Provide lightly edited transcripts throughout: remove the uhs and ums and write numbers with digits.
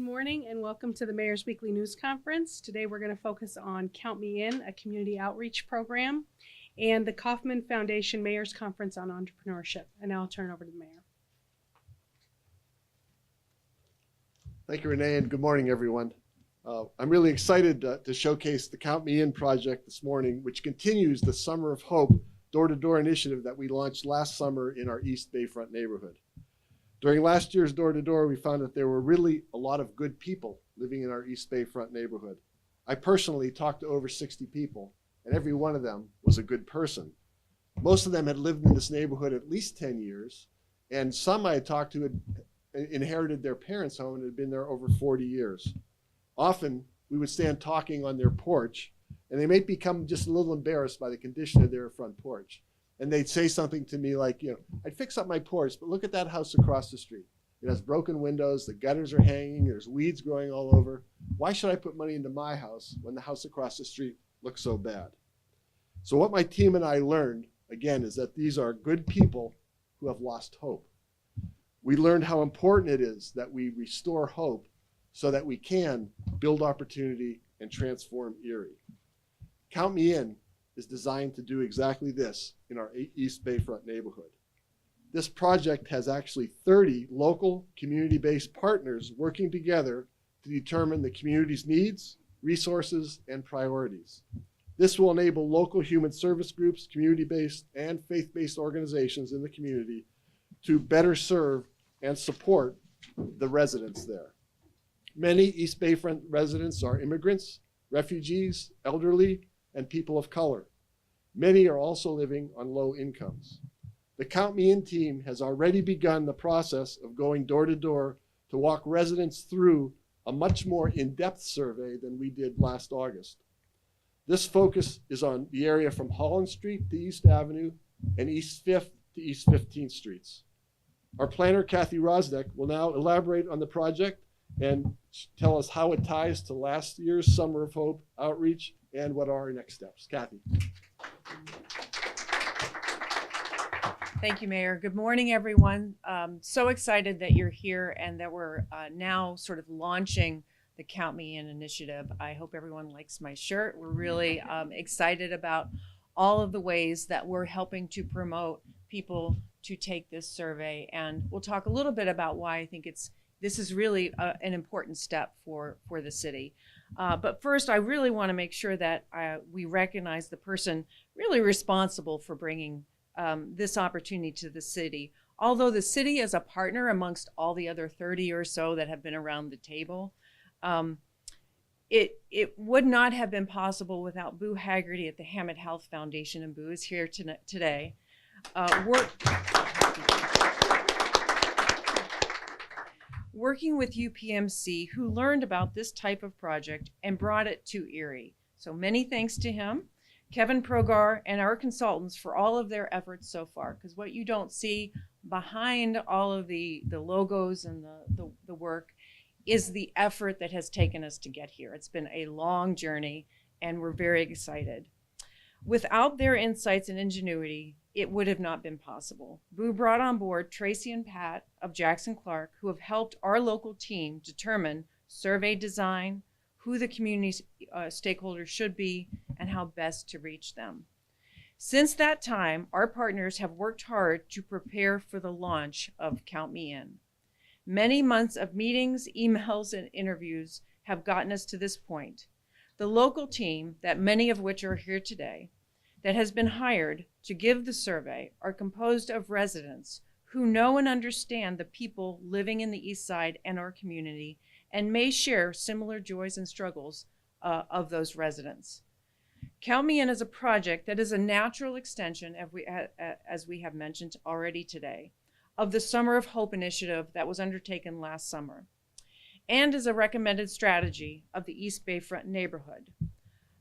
morning and welcome to the Mayor's Weekly News Conference. Today we're going to focus on Count Me In, a community outreach program, and the Kauffman Foundation Mayor's Conference on Entrepreneurship. And now I'll turn it over to the Mayor. Thank you, Renee, and good morning, everyone. I'm really excited to showcase the Count Me In project this morning, which continues the Summer of Hope door-to-door initiative that we launched last summer in our East Bayfront neighborhood. During last year's door-to-door, we found that there were really a lot of good people living in our East Bayfront neighborhood. I personally talked to over 60 people, and every one of them was a good person. Most of them had lived in this neighborhood at least 10 years, and some I had talked to had inherited their parents' home and had been there over 40 years. Often, we would stand talking on their porch, and they might become just a little embarrassed by the condition of their front porch. And they'd say something to me like, I'd fix up my porch, but look at that house across the street. It has broken windows, the gutters are hanging, there's weeds growing all over. Why should I put money into my house when the house across the street looks so bad? So what my team and I learned, again, is that these are good people who have lost hope. We learned how important it is that we restore hope so that we can build opportunity and transform Erie. Count Me In is designed to do exactly this in our East Bayfront neighborhood. This project has actually 30 local community-based partners working together to determine the community's needs, resources, and priorities. This will enable local human service groups, community-based and faith-based organizations in the community to better serve and support the residents there. Many East Bayfront residents are immigrants, refugees, elderly, and people of color. Many are also living on low incomes. The Count Me In team has already begun the process of going door to door to walk residents through a much more in-depth survey than we did last August. This focus is on the area from Holland Street to East Avenue and East 5th to East 15th Streets. Our planner, Kathy Rosnick, will now elaborate on the project and tell us how it ties to last year's Summer of Hope outreach and what are our next steps. Kathy. Thank you, Mayor. Good morning, everyone. So excited that you're here and that we're now sort of launching the Count Me In initiative. I hope everyone likes my shirt. We're really excited about all of the ways that we're helping to promote people to take this survey. And we'll talk a little bit about why I think this is really an important step for the city. But first, I really want to make sure that we recognize the person really responsible for bringing this opportunity to the city. Although the city is a partner amongst all the other 30 or so that have been around the table, it would not have been possible without Boo Haggerty at the Hammett Health Foundation, and Boo is here today. Working with UPMC, who learned about this type of project and brought it to Erie. So many thanks to him, Kevin Progar, and our consultants for all of their efforts so far, because what you don't see behind all of the logos and the work is the effort that has taken us to get here. It's been a long journey, and we're very excited. Without their insights and ingenuity, it would have not been possible. Boo brought on board Tracy and Pat of Jackson Clark, who have helped our local team determine survey design, who the community stakeholders should be, and how best to reach them. Since that time, our partners have worked hard to prepare for the launch of Count Me In. Many months of meetings, emails, and interviews have gotten us to this point. The local team, that many of which are here today, that has been hired to give the survey are composed of residents who know and understand the people living in the East Side and our community and may share similar joys and struggles of those residents. Count Me In is a project that is a natural extension, as we have mentioned already today, of the Summer of Hope initiative that was undertaken last summer, and is a recommended strategy of the East Bayfront neighborhood.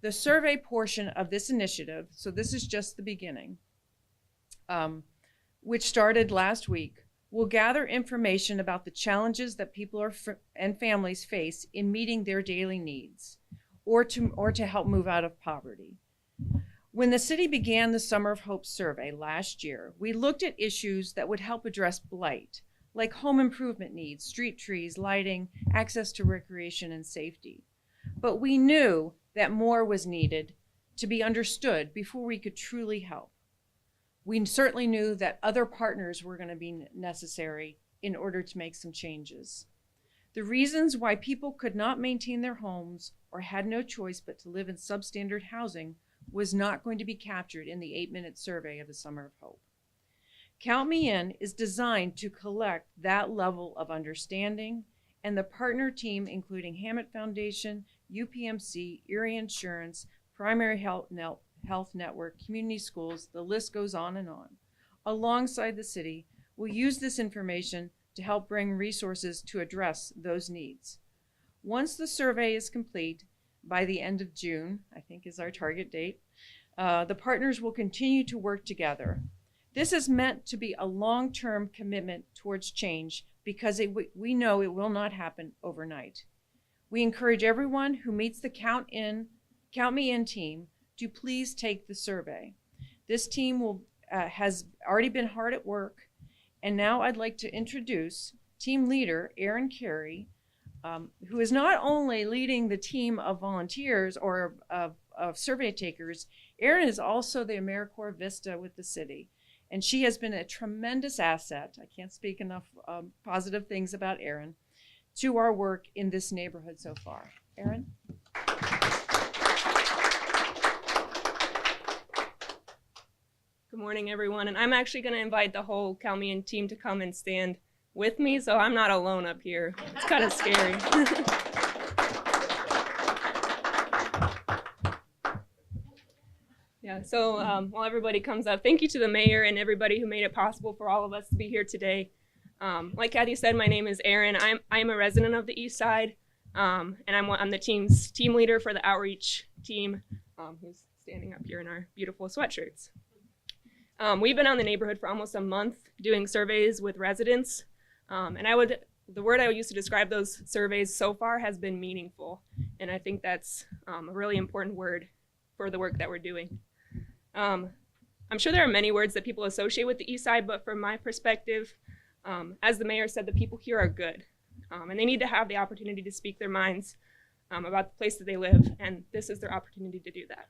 The survey portion of this initiative, so this is just the beginning, which started last week, will gather information about the challenges that people and families face in meeting their daily needs, or to help move out of poverty. When the city began the Summer of Hope survey last year, we looked at issues that would help address blight, like home improvement needs, street trees, lighting, access to recreation and safety. But we knew that more was needed to be understood before we could truly help. We certainly knew that other partners were going to be necessary in order to make some changes. The reasons why people could not maintain their homes or had no choice but to live in substandard housing was not going to be captured in the 8-minute survey of the Summer of Hope. Count Me In is designed to collect that level of understanding, and the partner team, including Hammett Foundation, UPMC, Erie Insurance, Primary Health Network, community schools, the list goes on, alongside the city, will use this information to help bring resources to address those needs. Once the survey is complete, by the end of June, I think is our target date, the partners will continue to work together. This is meant to be a long-term commitment towards change because we know it will not happen overnight. We encourage everyone who meets the Count Me In team to please take the survey. This team has already been hard at work, and now I'd like to introduce team leader Erin Carey, who is not only leading the team of volunteers or of survey takers. Erin is also the AmeriCorps Vista with the city, and she has been a tremendous asset. I can't speak enough positive things about Erin to our work in this neighborhood so far. Erin? Good morning, everyone. And I'm actually going to invite the whole Count Me In team to come and stand with me, so I'm not alone up here. It's kind of scary. Yeah, so while everybody comes up, thank you to the mayor and everybody who made it possible for all of us to be here today. Like Kathy said, my name is Erin. I'm a resident of the East Side, and I'm the team's team leader for the outreach team, who's standing up here in our beautiful sweatshirts. We've been on the neighborhood for almost a month doing surveys with residents, and the word I would use to describe those surveys so far has been meaningful, and I think that's a really important word for the work that we're doing. I'm sure there are many words that people associate with the East Side, but from my perspective, as the mayor said, the people here are good, and they need to have the opportunity to speak their minds about the place that they live, and this is their opportunity to do that.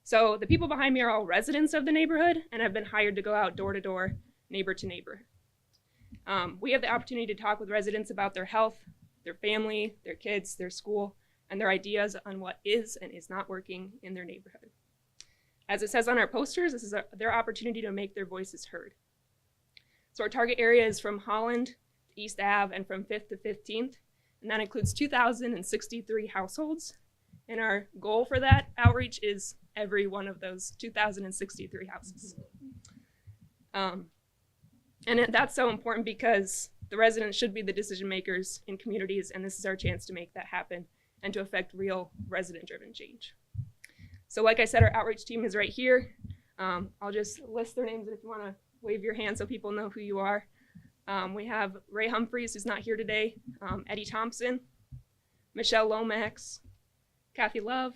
So the people behind me are all residents of the neighborhood and have been hired to go out door to door, neighbor to neighbor. We have the opportunity to talk with residents about their health, their family, their kids, their school, and their ideas on what is and is not working in their neighborhood. As it says on our posters, this is their opportunity to make their voices heard. So our target area is from Holland to East Ave and from 5th to 15th, and that includes 2,063 households. And our goal for that outreach is every one of those 2,063 houses. And that's so important because the residents should be the decision makers in communities, and this is our chance to make that happen and to affect real resident-driven change. So like I said, our outreach team is right here. I'll just list their names, and if you want to wave your hand so people know who you are. We have Ray Humphreys, who's not here today, Eddie Thompson, Michelle Lomax, Kathy Love,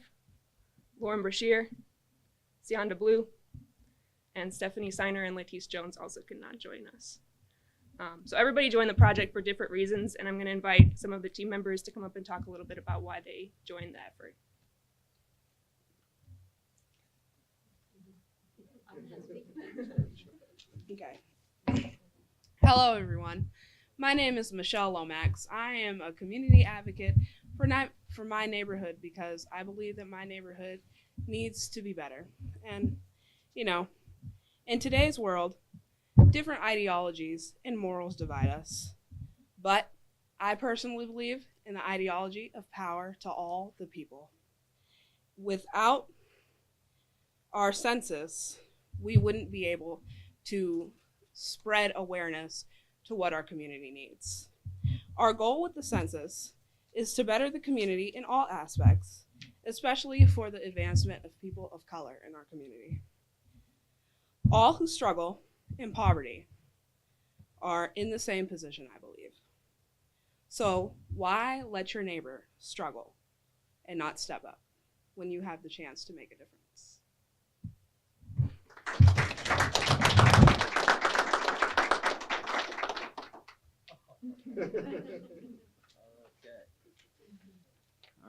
Lauren Brashear, Sionda Blue, and Stephanie Seiner and Latice Jones also could not join us. So everybody joined the project for different reasons, and I'm going to invite some of the team members to come up and talk a little bit about why they joined the effort. Okay. Hello, everyone. My name is Michelle Lomax. I am a community advocate for my neighborhood because I believe that my neighborhood needs to be better. And, you know, in today's world, different ideologies and morals divide us. But I personally believe in the ideology of power to all the people. Without our census, we wouldn't be able to spread awareness to what our community needs. Our goal with the census is to better the community in all aspects, especially for the advancement of people of color in our community. All who struggle in poverty are in the same position, I believe. So why let your neighbor struggle and not step up when you have the chance to make a difference? All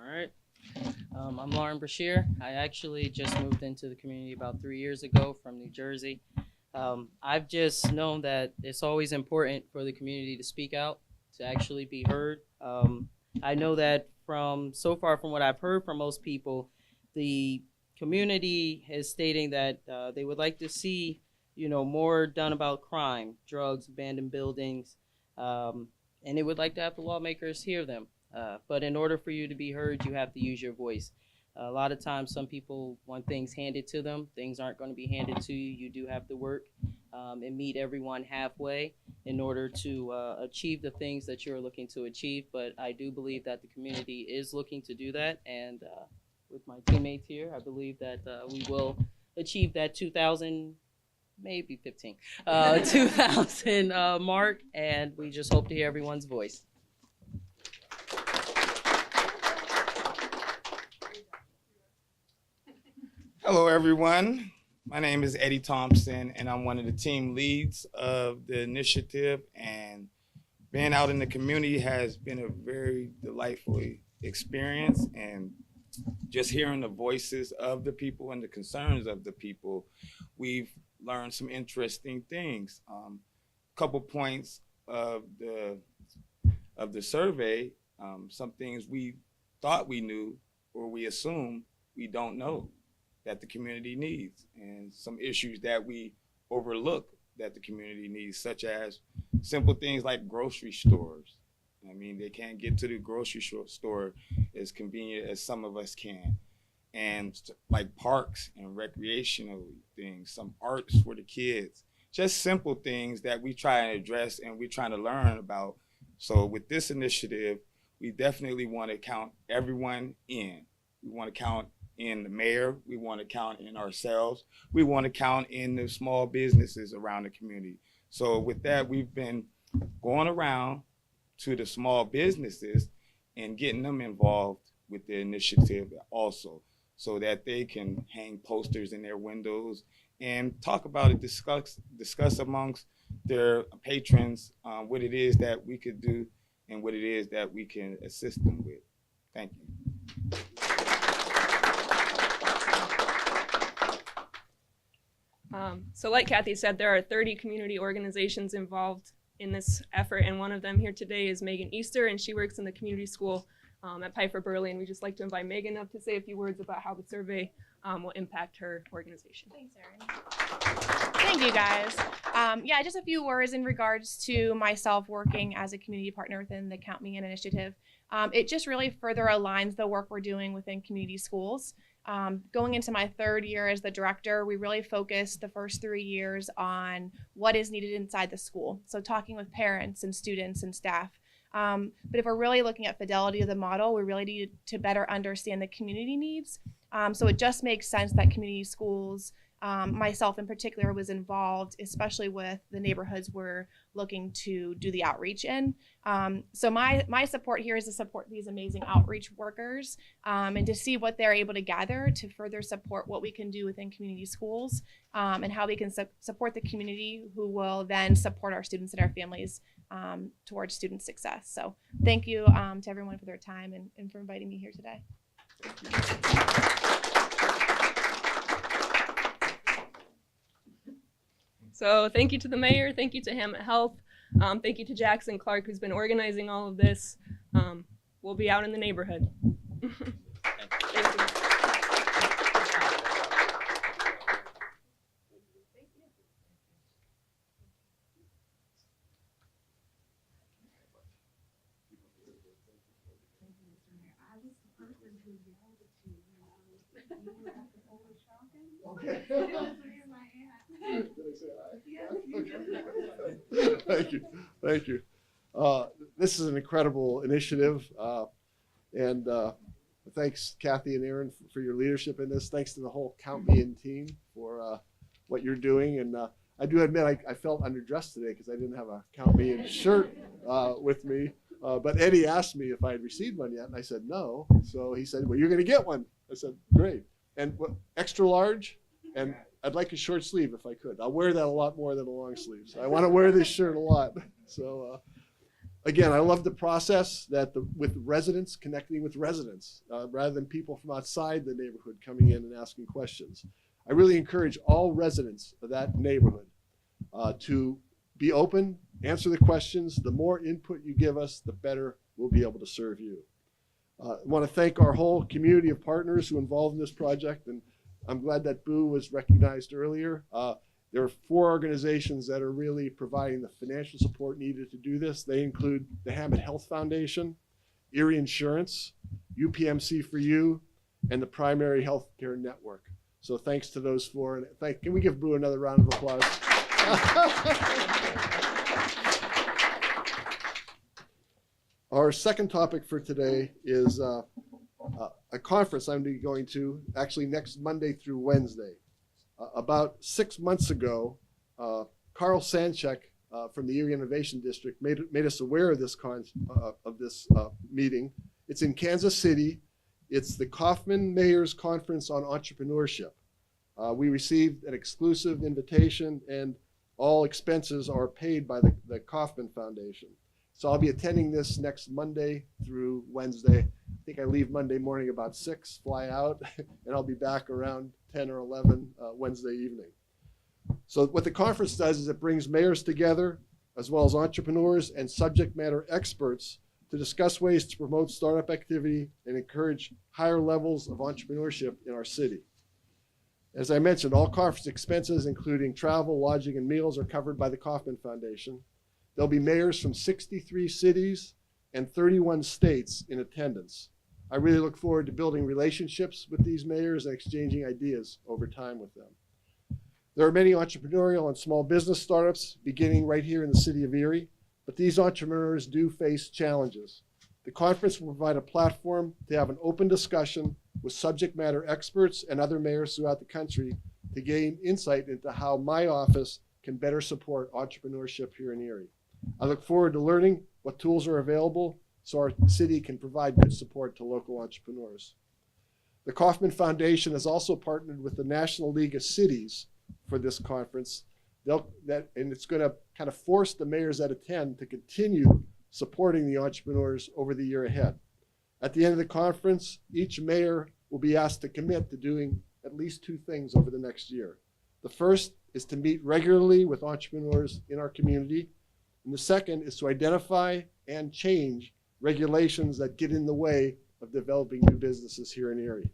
right. I'm Lauren Brashear. I actually just moved into the community about 3 years ago from New Jersey. I've just known that it's always important for the community to speak out, to actually be heard. I know that from what I've heard from most people, the community is stating that they would like to see, more done about crime, drugs, abandoned buildings, and they would like to have the lawmakers hear them. But in order for you to be heard, you have to use your voice. A lot of times, some people want things handed to them. Things aren't going to be handed to you. You do have to work and meet everyone halfway in order to achieve the things that you're looking to achieve. But I do believe that the community is looking to do that. And with my teammates here, I believe that we will achieve that 2000, maybe 15, 2000 mark. And we just hope to hear everyone's voice. Hello, everyone. My name is Eddie Thompson, and I'm one of the team leads of the initiative. And being out in the community has been a very delightful experience. And just hearing the voices of the people and the concerns of the people, we've learned some interesting things. Couple points of the survey, some things we thought we knew or we assume we don't know that the community needs, and some issues that we overlook that the community needs, such as simple things like grocery stores. I mean, they can't get to the grocery store as convenient as some of us can. And like parks and recreational things, some arts for the kids, just simple things that we try and address and we're trying to learn about. So with this initiative, we definitely want to count everyone in. We want to count in the mayor, we want to count in ourselves, we want to count in the small businesses around the community. So with that, we've been going around to the small businesses and getting them involved with the initiative also, so that they can hang posters in their windows and talk about it, discuss amongst their patrons what it is that we could do and what it is that we can assist them with. Thank you. So like Kathy said, there are 30 community organizations involved in this effort, and one of them here today is Megan Easter, and she works in the community school at Piper Burley, and we just like to invite Megan up to say a few words about how the survey will impact her organization. Thanks, Erin. Thank you, guys. Yeah, just a few words in regards to myself working as a community partner within the Count Me In initiative. It just really further aligns the work we're doing within community schools. Going into my third year as the director, we really focused the first 3 years on what is needed inside the school. So talking with parents and students and staff. But if we're really looking at fidelity of the model, we really need to better understand the community needs. So it just makes sense that community schools, myself in particular, was involved, especially with the neighborhoods we're looking to do the outreach in. So my support here is to support these amazing outreach workers and to see what they're able to gather to further support what we can do within community schools and how we can support the community, who will then support our students and our families towards student success. So thank you to everyone for their time and for inviting me here today. So thank you to the mayor, thank you to Hammett Health, thank you to Jackson Clark, who's been organizing all of this. We'll be out in the neighborhood. Thank you. Thank you. Thank you. This is an incredible initiative. And thanks, Kathy and Aaron, for your leadership in this. Thanks to the whole Count Me In team for what you're doing. And I do admit I felt underdressed today because I didn't have a Count Me In shirt with me. But Eddie asked me if I had received one yet, and I said no. So he said, well, you're going to get one. I said, great. And extra large, and I'd like a short sleeve if I could. I'll wear that a lot more than a long sleeve. So I want to wear this shirt a lot. So Again, I love the process that with residents connecting with residents rather than people from outside the neighborhood coming in and asking questions. I really encourage all residents of that neighborhood to be open, answer the questions. The more input you give us, the better we'll be able to serve you. I want to thank our whole community of partners who are involved in this project, and I'm glad that Boo was recognized earlier. There are 4 organizations that are really providing the financial support needed to do this. They include the Hammett Health Foundation, Erie Insurance, UPMC for You, and the Primary Healthcare Network. So thanks to those 4. And can we give Boo another round of applause? Our second topic for today is a conference I'm going to actually next Monday through Wednesday. About 6 months ago, Carl Sanchek from the Erie Innovation District made us aware of this meeting. It's in Kansas City. It's the Kauffman Mayors Conference on Entrepreneurship. We received an exclusive invitation, and all expenses are paid by the Kauffman Foundation. So I'll be attending this next Monday through Wednesday. I think I leave Monday morning about 6, fly out, and I'll be back around 10 or 11 Wednesday evening. So what the conference does is it brings mayors together, as well as entrepreneurs and subject matter experts, to discuss ways to promote startup activity and encourage higher levels of entrepreneurship in our city. As I mentioned, all conference expenses, including travel, lodging, and meals, are covered by the Kauffman Foundation. There'll be mayors from 63 cities and 31 states in attendance. I really look forward to building relationships with these mayors and exchanging ideas over time with them. There are many entrepreneurial and small business startups beginning right here in the city of Erie, but these entrepreneurs do face challenges. The conference will provide a platform to have an open discussion with subject matter experts and other mayors throughout the country to gain insight into how my office can better support entrepreneurship here in Erie. I look forward to learning what tools are available so our city can provide good support to local entrepreneurs. The Kauffman Foundation has also partnered with the National League of Cities for this conference, and it's going to kind of force the mayors that attend to continue supporting the entrepreneurs over the year ahead. At the end of the conference, each mayor will be asked to commit to doing at least 2 things over the next year. The first is to meet regularly with entrepreneurs in our community, and the second is to identify and change regulations that get in the way of developing new businesses here in Erie.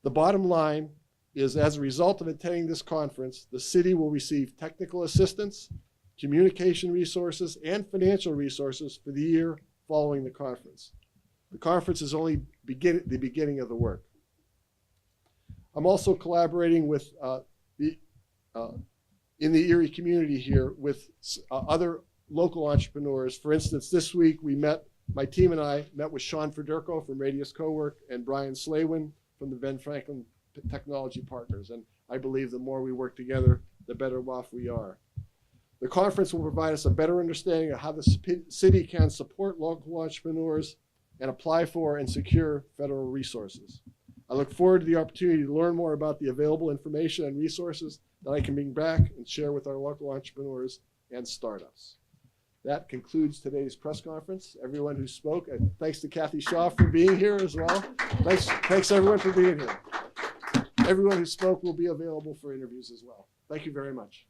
The bottom line is, as a result of attending this conference, the city will receive technical assistance, communication resources, and financial resources for the year following the conference. The conference is only the beginning of the work. I'm also collaborating with in the Erie community here with other local entrepreneurs. For instance, this week my team and I met with Sean Federico from Radius Cowork and Brian Slaywin from the Ben Franklin Technology Partners. And I believe the more we work together, the better off we are. The conference will provide us a better understanding of how the city can support local entrepreneurs and apply for and secure federal resources. I look forward to the opportunity to learn more about the available information and resources that I can bring back and share with our local entrepreneurs and startups. That concludes today's press conference. Everyone who spoke, and thanks to Kathy Shaw for being here as well. Thanks everyone for being here. Everyone who spoke will be available for interviews as well. Thank you very much.